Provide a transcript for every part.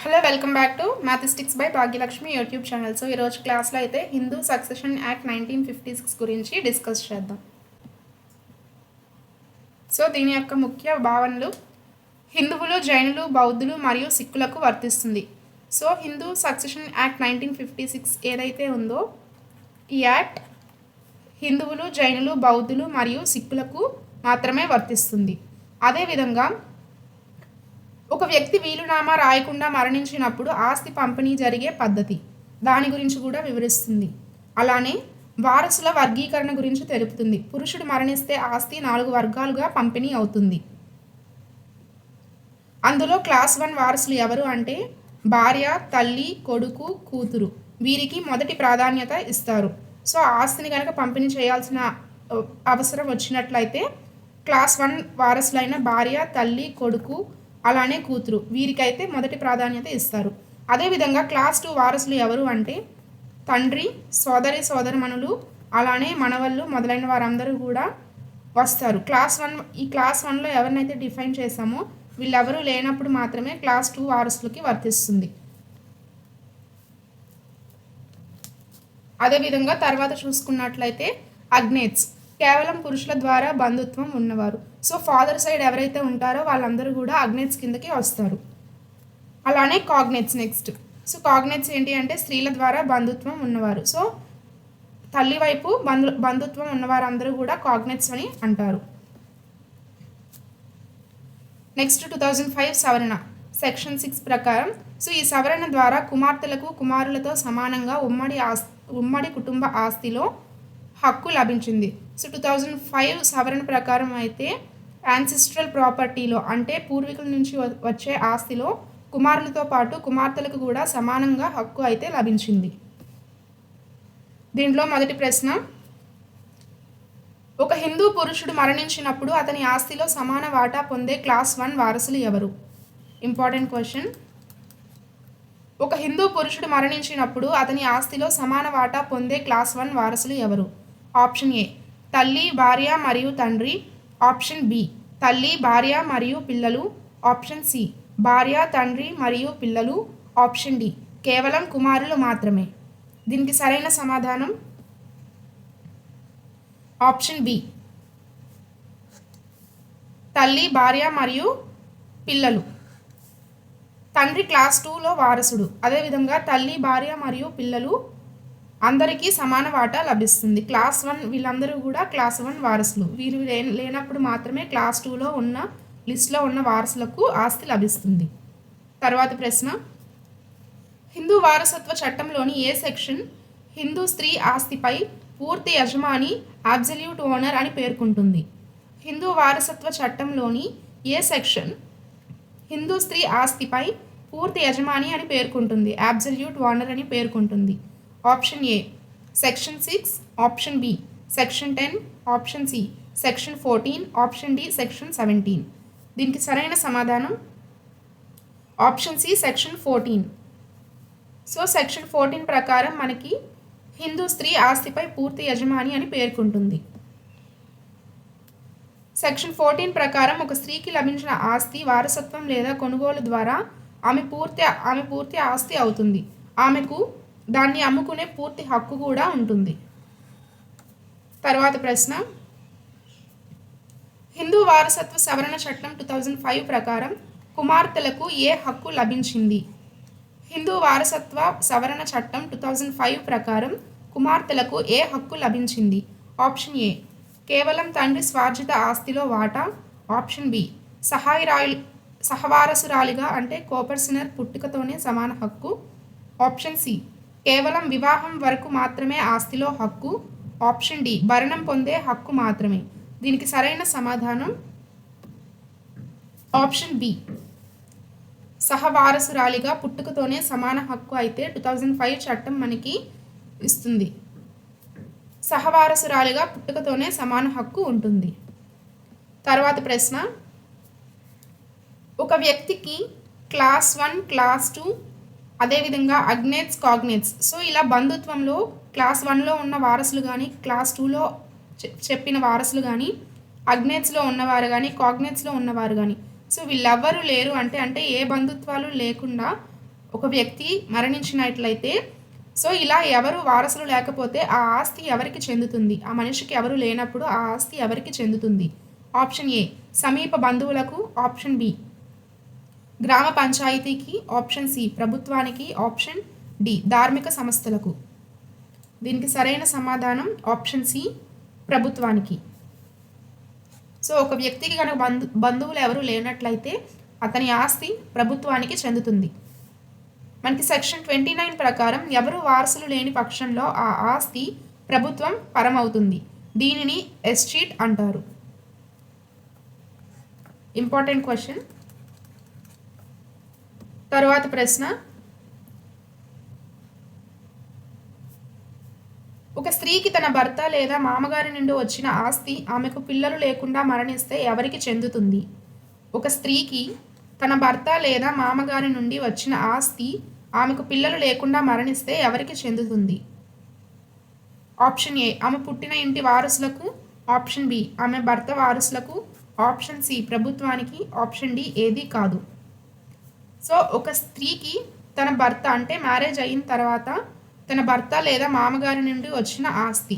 Hello welcome back to mathematics by Bhagyalakshmi YouTube channel. So ఈరోజు క్లాస్లో అయితే హిందూ సక్సెషన్ యాక్ట్ 1956 గురించి డిస్కస్ చేద్దాం. సో దీని యొక్క ముఖ్య భావనలు హిందువులు, జైనులు, బౌద్ధులు మరియు సిక్కులకు వర్తిస్తుంది. సో హిందూ సక్సెషన్ యాక్ట్ 1956 ఏదైతే ఉందో ఈ యాక్ట్ హిందువులు, జైనులు, బౌద్ధులు మరియు సిక్కులకు మాత్రమే వర్తిస్తుంది. అదేవిధంగా ఒక వ్యక్తి వీలునామా రాయకుండా మరణించినప్పుడు ఆస్తి పంపిణీ జరిగే పద్ధతి దాని గురించి కూడా వివరిస్తుంది. అలానే వారసుల వర్గీకరణ గురించి తెలుపుతుంది. పురుషుడు మరణిస్తే ఆస్తి 4 వర్గాలుగా పంపిణీ అవుతుంది. అందులో క్లాస్ 1 వారసులు ఎవరు అంటే భార్య, తల్లి, కొడుకు, కూతురు. వీరికి మొదటి ప్రాధాన్యత ఇస్తారు. సో ఆస్తిని కనుక పంపిణీ చేయాల్సిన అవసరం వచ్చినట్లయితే క్లాస్ 1 వారసులైన భార్య, తల్లి, కొడుకు అలానే కూతురు వీరికైతే మొదటి ప్రాధాన్యత ఇస్తారు. అదేవిధంగా క్లాస్ 2 వారసులు ఎవరు అంటే తండ్రి, సోదరమణులు అలానే మనవళ్ళు మొదలైన వారందరూ కూడా వస్తారు. ఈ క్లాస్ 1లో ఎవరినైతే డిఫైన్ చేశామో వీళ్ళెవరూ లేనప్పుడు మాత్రమే క్లాస్ 2 వారసులకి వర్తిస్తుంది. అదేవిధంగా తర్వాత చూసుకున్నట్లయితే అగ్నేట్స్ కేవలం పురుషుల ద్వారా బంధుత్వం ఉన్నవారు. సో ఫాదర్ సైడ్ ఎవరైతే ఉంటారో వాళ్ళందరూ కూడా అగ్నేట్స్ కిందకి వస్తారు. అలానే కాగ్నేట్స్ నెక్స్ట్. సో కాగ్నేట్స్ ఏంటి అంటే స్త్రీల ద్వారా బంధుత్వం ఉన్నవారు. సో తల్లి వైపు బంధుత్వం ఉన్నవారందరూ కూడా కాగ్నేట్స్ అని అంటారు. నెక్స్ట్ 2005 సవరణ సెక్షన్ 6 ప్రకారం సో ఈ సవరణ ద్వారా కుమార్తెలకు కుమారులతో సమానంగా ఉమ్మడి కుటుంబ ఆస్తిలో హక్కు లభించింది. సో 2005 సవరణ ప్రకారం అయితే యాన్సిస్ట్రల్ ప్రాపర్టీలో అంటే పూర్వీకుల నుంచి వచ్చే ఆస్తిలో కుమారులతో పాటు కుమార్తెలకు కూడా సమానంగా హక్కు అయితే లభించింది. దీంట్లో మొదటి ప్రశ్న, ఒక హిందూ పురుషుడు మరణించినప్పుడు అతని ఆస్తిలో సమాన వాటా పొందే క్లాస్ 1 వారసులు ఎవరు? Important question. ఒక హిందూ పురుషుడు మరణించినప్పుడు అతని ఆస్తిలో సమాన వాటా పొందే క్లాస్ 1 వారసులు ఎవరు? ఆప్షన్ ఏ తల్లి, భార్య మరియు తండ్రి. ఆప్షన్ బి తల్లి, భార్య మరియు పిల్లలు. ఆప్షన్ సి భార్య, తండ్రి మరియు పిల్లలు. ఆప్షన్ డి కేవలం కుమారులు మాత్రమే. దీనికి సరైన సమాధానం ఆప్షన్ బి తల్లి, భార్య మరియు పిల్లలు. తండ్రి క్లాస్ 2లో వారసుడు. అదేవిధంగా తల్లి, భార్య మరియు పిల్లలు అందరికీ సమాన వాటా లభిస్తుంది. క్లాస్ 1 వీళ్ళందరూ కూడా క్లాస్ 1 వారసులు. వీరు లేనప్పుడు మాత్రమే క్లాస్ 2లో ఉన్న లిస్ట్లో ఉన్న వారసులకు ఆస్తి లభిస్తుంది. తర్వాత ప్రశ్న, హిందూ వారసత్వ చట్టంలోని ఏ సెక్షన్ హిందూ స్త్రీ ఆస్తిపై పూర్తి యజమాని అబ్సల్యూట్ ఓనర్ అని పేర్కొంటుంది? హిందూ వారసత్వ చట్టంలోని ఏ సెక్షన్ హిందూ స్త్రీ ఆస్తిపై పూర్తి యజమాని అని పేర్కొంటుంది, అబ్సల్యూట్ ఓనర్ అని పేర్కొంటుంది? Option A section 6, option B section 10, option C section 14, option D section 17. దీనికి సరైన సమాధానం option C section 14. So section 14 ప్రకారం మనకి హిందూ స్త్రీ ఆస్తిపై పూర్తి యజమాని అని పేర్కొంటుంది. సెక్షన్ 14 ప్రకారం ఒక స్త్రీకి లభించిన ఆస్తి వారసత్వం లేదా కొనుగోలు ద్వారా ఆమె పూర్తి ఆస్తి అవుతుంది. ఆమెకు దాన్ని అమ్ముకునే పూర్తి హక్కు కూడా ఉంటుంది. తర్వాత ప్రశ్న, హిందూ వారసత్వ సవరణ చట్టం 2005 ప్రకారం కుమార్తెలకు ఏ హక్కు లభించింది? హిందూ వారసత్వ సవరణ చట్టం 2005 ప్రకారం కుమార్తెలకు ఏ హక్కు లభించింది? ఆప్షన్ ఏ కేవలం తండ్రి స్వార్జిత ఆస్తిలో వాటా. ఆప్షన్ బి సహవారసురాలిగా అంటే కోపర్సనర్ పుట్టుకతోనే సమాన హక్కు. ఆప్షన్ సి కేవలం వివాహం వరకు మాత్రమే ఆస్తిలో హక్కు. ఆప్షన్ డి భరణం పొందే హక్కు మాత్రమే. దీనికి సరైన సమాధానం ఆప్షన్ బి సహవారసురాలిగా పుట్టుకతోనే సమాన హక్కు అయితే 2005 చట్టం మనకి ఇస్తుంది. సహవారసురాలిగా పుట్టుకతోనే సమాన హక్కు ఉంటుంది. తర్వాత ప్రశ్న, ఒక వ్యక్తికి క్లాస్ 1, క్లాస్ 2 అదేవిధంగా అగ్నేట్స్, కాగ్నేట్స్ సో ఇలా బంధుత్వంలో క్లాస్ 1లో ఉన్న వారసులు కానీ క్లాస్ 2లో చెప్పిన వారసులు కానీ అగ్నేట్స్లో ఉన్నవారు కానీ కాగ్నేట్స్లో ఉన్నవారు కానీ సో వీళ్ళెవ్వరూ లేరు అంటే ఏ బంధుత్వాలు లేకుండా ఒక వ్యక్తి మరణించినట్లయితే సో ఇలా ఎవరు వారసులు లేకపోతే ఆ ఆస్తి ఎవరికి చెందుతుంది? ఆ మనిషికి ఎవరు లేనప్పుడు ఆ ఆస్తి ఎవరికి చెందుతుంది? ఆప్షన్ ఏ సమీప బంధువులకు, ఆప్షన్ బి గ్రామ పంచాయతీకి, ఆప్షన్ సి ప్రభుత్వానికి, ఆప్షన్ డి ధార్మిక సంస్థలకు. దీనికి సరైన సమాధానం ఆప్షన్ సి ప్రభుత్వానికి. సో ఒక వ్యక్తికి కనుక బంధువులు ఎవరు లేనట్లయితే అతని ఆస్తి ప్రభుత్వానికి చెందుతుంది. మనకి సెక్షన్ 29 ప్రకారం ఎవరు వారసులు లేని పక్షంలో ఆ ఆస్తి ప్రభుత్వం పరమవుతుంది. దీనిని ఎస్టేట్ అంటారు. Important question. తరువాత ప్రశ్న, ఒక స్త్రీకి తన భర్త లేదా మామగారి నుండి వచ్చిన ఆస్తి ఆమెకు పిల్లలు లేకుండా మరణిస్తే ఎవరికి చెందుతుంది? ఒక స్త్రీకి తన భర్త లేదా మామగారి నుండి వచ్చిన ఆస్తి ఆమెకు పిల్లలు లేకుండా మరణిస్తే ఎవరికి చెందుతుంది? ఆప్షన్ ఏ ఆమె పుట్టిన ఇంటి వారసులకు, ఆప్షన్ బి ఆమె భర్త వారసులకు, ఆప్షన్ సి ప్రభుత్వానికి, ఆప్షన్ డి ఏది కాదు. సో ఒక స్త్రీకి తన భర్త అంటే మ్యారేజ్ అయిన తర్వాత తన భర్త లేదా మామగారి నుండి వచ్చిన ఆస్తి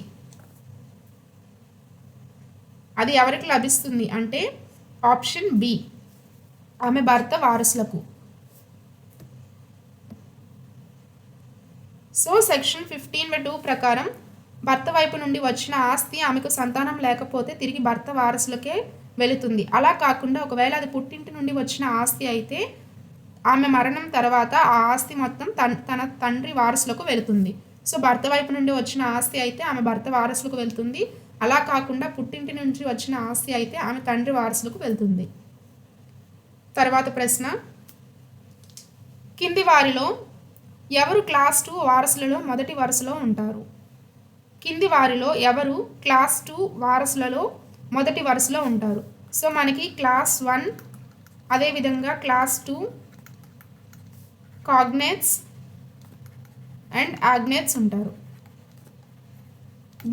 అది ఎవరికి లభిస్తుంది అంటే ఆప్షన్ బి ఆమె భర్త వారసులకు. సో సెక్షన్ 15(2) ప్రకారం భర్త వైపు నుండి వచ్చిన ఆస్తి ఆమెకు సంతానం లేకపోతే తిరిగి భర్త వారసులకే వెళుతుంది. అలా కాకుండా ఒకవేళ అది పుట్టింటి నుండి వచ్చిన ఆస్తి అయితే ఆమె మరణం తర్వాత ఆ ఆస్తి మొత్తం తన తండ్రి వారసులకు వెళుతుంది. సో భర్త వైపు నుండి వచ్చిన ఆస్తి అయితే ఆమె భర్త వారసులకు వెళ్తుంది. అలా కాకుండా పుట్టింటి నుంచి వచ్చిన ఆస్తి అయితే ఆమె తండ్రి వారసులకు వెళ్తుంది. తర్వాత ప్రశ్న, కింది వారిలో ఎవరు క్లాస్ 2 వారసులలో మొదటి వరుసలో ఉంటారు? కింది వారిలో ఎవరు క్లాస్ 2 వారసులలో మొదటి వరుసలో ఉంటారు? సో మనకి క్లాస్ 1 అదేవిధంగా క్లాస్ 2 కాగ్నేట్స్ అండ్ ఆగ్నేట్స్ ఉంటారు.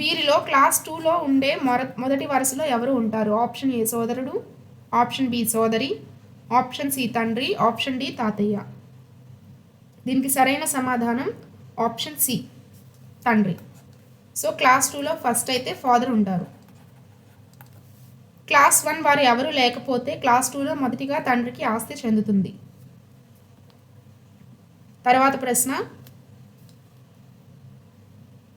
వీరిలో క్లాస్ 2లో ఉండే మొదటి వరుసలో ఎవరు ఉంటారు? ఆప్షన్ ఏ సోదరుడు, ఆప్షన్ బి సోదరి, ఆప్షన్ సి తండ్రి, ఆప్షన్ డి తాతయ్య. దీనికి సరైన సమాధానం ఆప్షన్ సి తండ్రి. సో క్లాస్ 2లో ఫస్ట్ అయితే ఫాదర్ ఉంటారు. క్లాస్ 1 వారు ఎవరు లేకపోతే క్లాస్ 2లో మొదటిగా తండ్రికి ఆస్తి చెందుతుంది. తర్వాత ప్రశ్న,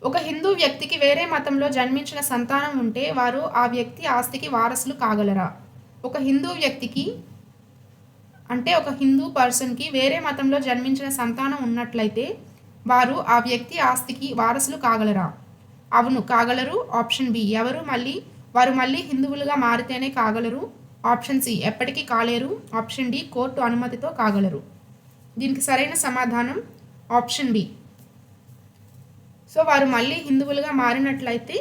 ఒక హిందూ వ్యక్తికి వేరే మతంలో జన్మించిన సంతానం ఉంటే వారు ఆ వ్యక్తి ఆస్తికి వారసులు కాగలరా? ఒక హిందూ వ్యక్తికి అంటే ఒక హిందూ పర్సన్కి వేరే మతంలో జన్మించిన సంతానం ఉన్నట్లయితే వారు ఆ వ్యక్తి ఆస్తికి వారసులు కాగలరా? అవును కాగలరు. ఆప్షన్ బి వారు మళ్ళీ హిందువులుగా మారితేనే కాగలరు. ఆప్షన్ సి ఎప్పటికీ కాలేరు. ఆప్షన్ డి కోర్టు అనుమతితో కాగలరు. దీనికి సరైన సమాధానం ఆప్షన్ బి. సో వారు మళ్ళీ హిందువులుగా మారినట్లయితే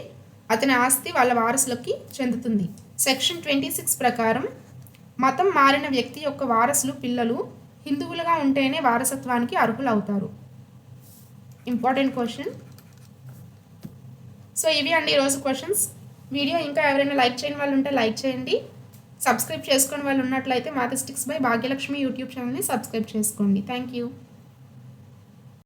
అతని ఆస్తి వాళ్ళ వారసులకి చెందుతుంది. సెక్షన్ 26 ప్రకారం మతం మారిన వ్యక్తి యొక్క వారసులు పిల్లలు హిందువులుగా ఉంటేనే వారసత్వానికి అర్హులు అవుతారు. Important question. సో ఇవి అండి ఈరోజు క్వశ్చన్స్. వీడియో ఇంకా ఎవరైనా లైక్ చేయని వాళ్ళు ఉంటే లైక్ చేయండి. సబ్స్క్రైబ్ చేసుకుని వాళ్ళు ఉన్నట్లయితే మ్యాథమెటిక్స్ బై భాగ్యలక్ష్మి యూట్యూబ్ ఛానల్ని సబ్స్క్రైబ్ చేసుకోండి. Thank you.